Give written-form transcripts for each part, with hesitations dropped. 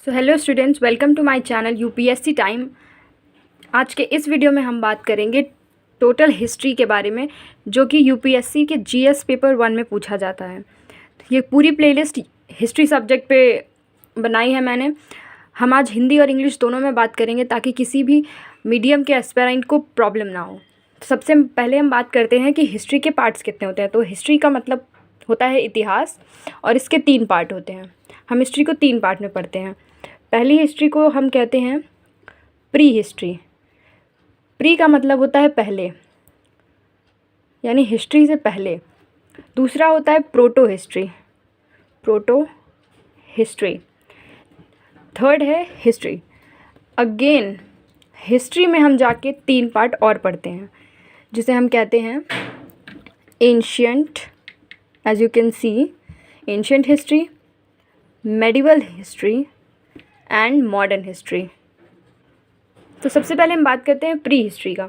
So hello students, welcome to my channel UPSC time. आज के इस वीडियो में हम बात करेंगे टोटल हिस्ट्री के बारे में, जो कि यूपीएससी के जीएस पेपर 1 में पूछा जाता है। ये पूरी प्लेलिस्ट हिस्ट्री सब्जेक्ट पे बनाई है मैंने। हम आज हिंदी और इंग्लिश दोनों में बात करेंगे ताकि किसी भी मीडियम के एस्पिरेंट को प्रॉब्लम ना हो। सबसे पहले हम बात करते हैं कि हिस्ट्री के पार्ट्स कितने होते हैं। तो हिस्ट्री का मतलब होता है इतिहास, और इसके 3 पार्ट होते हैं। हम हिस्ट्री को 3 पार्ट में पढ़ते हैं। पहली हिस्ट्री को हम कहते हैं प्री हिस्ट्री। प्री का मतलब होता है पहले, यानी हिस्ट्री से पहले। दूसरा होता है proto history, proto history. Third है हिस्ट्री। अगेन हिस्ट्री में हम जाके 3 पार्ट और पढ़ते हैं, जिसे हम कहते हैं ancient, as you can see, ancient history, medieval history and modern history. तो सबसे पहले हम बात करते हैं प्री हिस्ट्री का।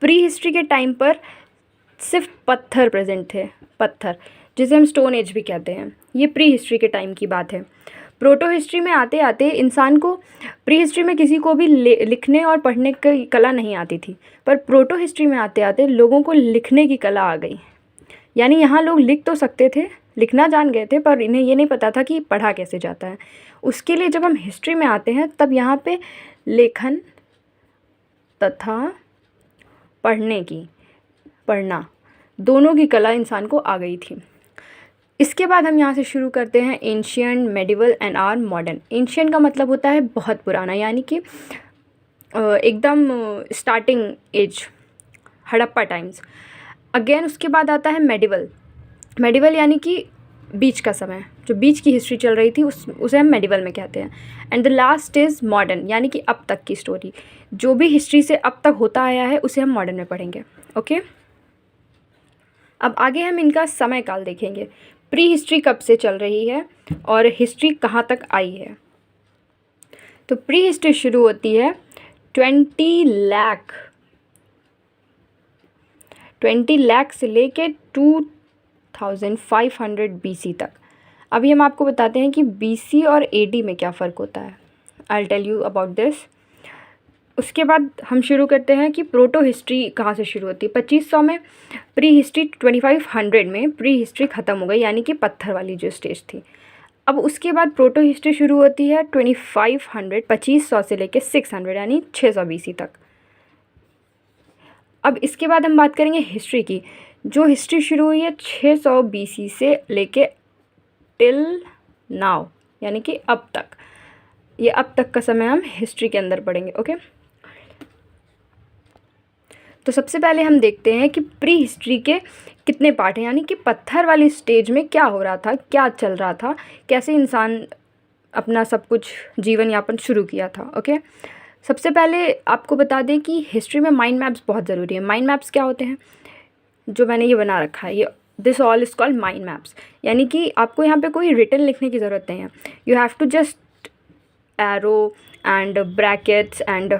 प्री हिस्ट्री के टाइम पर सिर्फ पत्थर प्रेजेंट थे, पत्थर, जिसे हम स्टोन एज भी कहते हैं। ये प्री हिस्ट्री के टाइम की बात है। प्रोटो हिस्ट्री में आते आते इंसान को, प्री हिस्ट्री में किसी को भी लिखने और पढ़ने की कला नहीं आती थी, पर प्रोटो हिस्ट्री में आते आते लोगों को लिखने की कला आ गई। यानी यहाँ लोग लिख तो सकते थे, लिखना जान गए थे, पर इन्हें ये नहीं पता था कि पढ़ा कैसे जाता है। उसके लिए जब हम हिस्ट्री में आते हैं तब यहाँ पे लेखन तथा पढ़ना दोनों की कला इंसान को आ गई थी। इसके बाद हम यहाँ से शुरू करते हैं ancient, medieval and or modern. Ancient का मतलब होता है बहुत पुराना, यानी कि एकदम starting age, Harappa times. Again उसके बाद आता है मेडिवल। मेडिवल यानी कि बीच का समय, जो बीच की हिस्ट्री चल रही थी उसे हम मेडिवल में कहते हैं। And the last is modern, यानी कि अब तक की स्टोरी, जो भी हिस्ट्री से अब तक होता आया है उसे हम मॉडर्न में पढ़ेंगे। ओके, अब आगे हम इनका समय काल देखेंगे। प्री हिस्ट्री कब से चल रही है और हिस्ट्री कहाँ तक आई है। तो प्री हिस्ट्री शुरू होती है 20 लाख से लेके 2500 BC तक। अभी हम आपको बताते हैं कि BC और AD में क्या फ़र्क होता है। I tell you about this. उसके बाद हम शुरू करते हैं कि प्रोटो हिस्ट्री कहाँ से शुरू होती है। 2500 में प्री हिस्ट्री, 2500 में प्री हिस्ट्री ख़त्म हो गई, यानी कि पत्थर वाली जो स्टेज थी। अब उसके बाद प्रोटो हिस्ट्री शुरू होती है 2500 से लेके 600, यानी 600 BC तक। अब इसके बाद हम बात करेंगे हिस्ट्री की, जो हिस्ट्री शुरू हुई है 600 BC से लेके टिल नाउ, यानी कि अब तक। ये अब तक का समय हम हिस्ट्री के अंदर पढ़ेंगे। ओके, तो सबसे पहले हम देखते हैं कि प्री हिस्ट्री के कितने पार्ट हैं, यानी कि पत्थर वाली स्टेज में क्या हो रहा था, क्या चल रहा था, कैसे इंसान अपना सब कुछ जीवन यापन शुरू किया था। ओके, सबसे पहले आपको बता दें कि हिस्ट्री में माइंड मैप्स बहुत ज़रूरी है। माइंड मैप्स क्या होते हैं, जो मैंने ये बना रखा है, ये this all is called mind maps. यानी कि आपको यहाँ पे कोई रिटन लिखने की ज़रूरत नहीं है। You have to just arrow and brackets and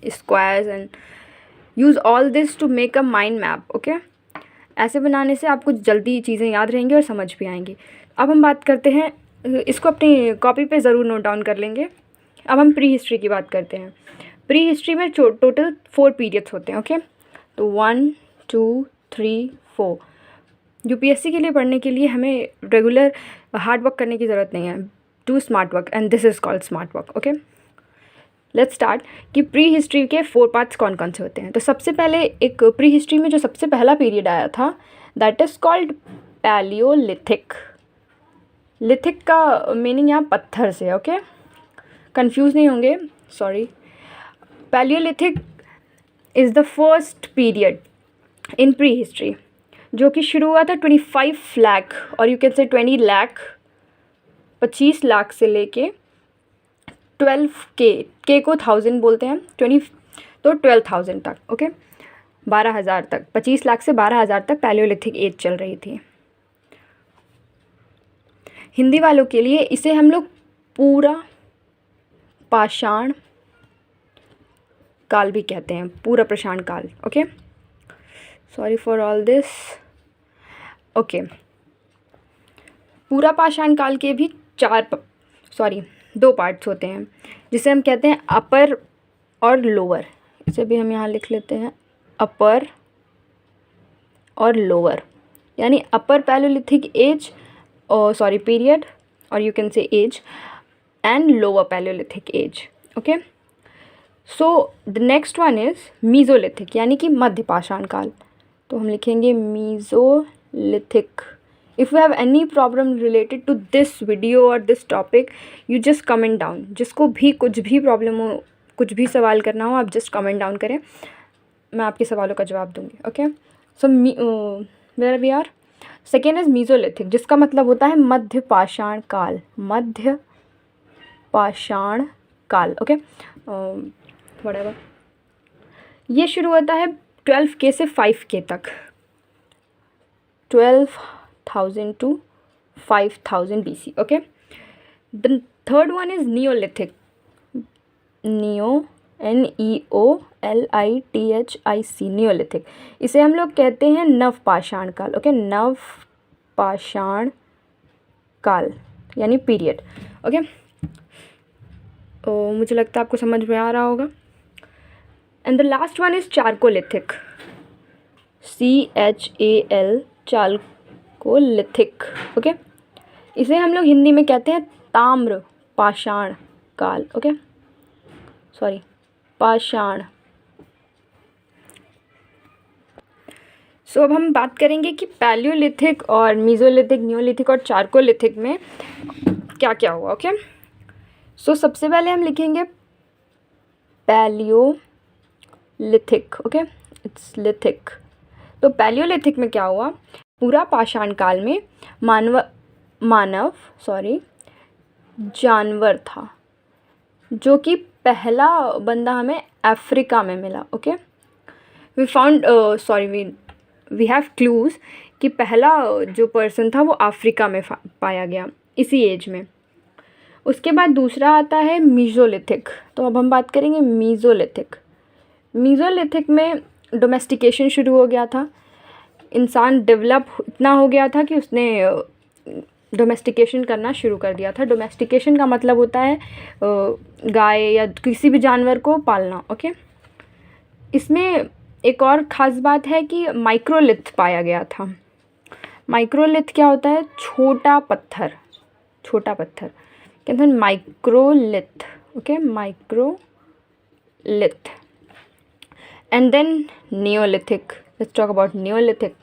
squares and use all this to make a mind map. Okay, ऐसे बनाने से आपको जल्दी चीज़ें याद रहेंगी और समझ भी आएंगी। अब हम बात करते हैं, इसको अपनी कॉपी पे ज़रूर नोट डाउन कर लेंगे। अब हम प्री हिस्ट्री की बात करते हैं। प्री हिस्ट्री में टोटल 4 पीरियड्स होते हैं। ओके, तो 1 2 3 4। यूपीएससी के लिए पढ़ने के लिए हमें रेगुलर हार्ड वर्क करने की ज़रूरत नहीं है। Do smart work and this is called smart work. Okay, let's start कि प्री हिस्ट्री के 4 पार्ट्स कौन कौन से होते हैं। तो सबसे पहले एक प्री हिस्ट्री में जो सबसे पहला पीरियड आया था, that is called Palaeolithic. Lithic का मीनिंग यहाँ पत्थर से। ओके, कंफ्यूज नहीं होंगे, sorry. Palaeolithic is the first period in pre history, जो कि शुरू हुआ था 25 लाख, और यू कैन से 20 लाख, 25 लाख से लेके 12K, के को 1000 बोलते हैं, 20 तो 12,000 तक। ओके, 12,000 तक, 25 लाख से 12,000 तक पैलियोलिथिक एज चल रही थी। हिंदी वालों के लिए इसे हम लोग पूरा पाषाण काल भी कहते हैं, पूरा पाषाण काल। Okay, sorry for all this. Okay, पूरा पाषाण काल के भी 4 दो पार्ट्स होते हैं जिसे हम कहते हैं अपर और लोअर। इसे भी हम यहाँ लिख लेते हैं, अपर और लोअर, यानी अपर पैलियोलिथिक एज पीरियड, और you can say age, and lower palaeolithic age. Okay, so the next one is mesolithic, यानी कि मध्य पाषाण काल। तो हम लिखेंगे mesolithic. If you have any problem related to this video or this topic, you just comment down. जिसको भी कुछ भी प्रॉब्लम हो, कुछ भी सवाल करना हो, आप जस्ट कमेंट डाउन करें, मैं आपके सवालों का जवाब दूंगी। Okay, so where we are, second is mesolithic, जिसका मतलब होता है मध्य पाषाण काल। मध्य पाषाण काल। Okay, whatever. ये शुरू होता है 12K से 5K तक, 12,000 to 5,000 BC। Okay, the third one is Neolithic. Neo, NEOLITHIC, Neolithic. इसे हम लोग कहते हैं नव पाषाण काल। ओके, नव पाषाण काल यानी पीरियड। ओके, मुझे लगता है आपको समझ में आ रहा होगा। And the last one is chalcolithic, CHAL, chalcolithic. Okay, इसे हम लोग हिंदी में कहते हैं ताम्र पाषाण काल। ओके, सॉरी, पाषाण। सो अब हम बात करेंगे कि पैलियोलिथिक और मीज़ोलिथिक, नियोलिथिक और चारकोलिथिक में क्या क्या हुआ। ओके, सो सबसे पहले हम लिखेंगे पैलियोलिथिक। Okay, it's lithic. तो पैलियोलिथिक में क्या हुआ, पूरा पाषाण काल में जानवर था, जो कि पहला बंदा हमें अफ्रीका में मिला। ओके, वी हैव क्लूज़ कि पहला जो पर्सन था वो अफ्रीका में पाया गया इसी एज में। उसके बाद दूसरा आता है मीज़ोलिथिक। तो अब हम बात करेंगे मीज़ोलिथिक। मीज़ोलिथिक में डोमेस्टिकेशन शुरू हो गया था। इंसान डेवलप इतना हो गया था कि उसने डोमेस्टिकेशन करना शुरू कर दिया था। डोमेस्टिकेशन का मतलब होता है गाय या किसी भी जानवर को पालना। ओके, इसमें एक और ख़ास बात है कि माइक्रोलिथ पाया गया था। माइक्रोलिथ क्या होता है, छोटा पत्थर, छोटा पत्थर कहते हैं microlith. Okay, microlith. And then neolithic. Let's talk about neolithic.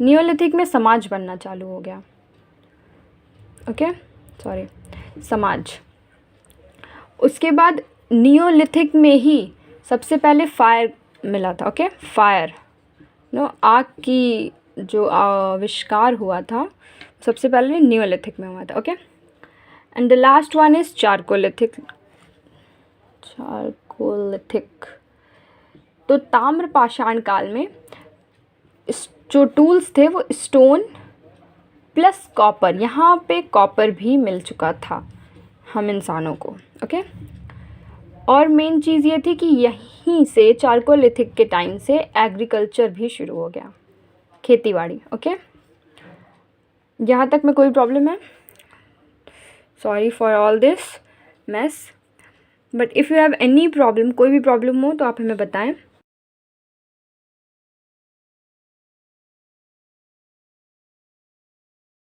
Neolithic में समाज बनना चालू हो गया। ओके, सॉरी, समाज। उसके बाद नियोलिथिक में ही सबसे पहले फायर मिला था। ओके, फायर, आग की जो आविष्कार हुआ था सबसे पहले नियोलिथिक में हुआ था। Okay, and the last one is chalcolithic. Chalcolithic. तो ताम्र पाषाण काल में जो टूल्स थे वो स्टोन प्लस कॉपर, यहाँ पे कॉपर भी मिल चुका था हम इंसानों को। ओके, और मेन चीज़ ये थी कि यहीं से चारकोलिथिक के टाइम से एग्रीकल्चर भी शुरू हो गया, खेतीबाड़ी। ओके, यहाँ तक में कोई प्रॉब्लम है? Sorry for all this mess, but if you have any problem, कोई भी प्रॉब्लम हो तो आप हमें बताएं।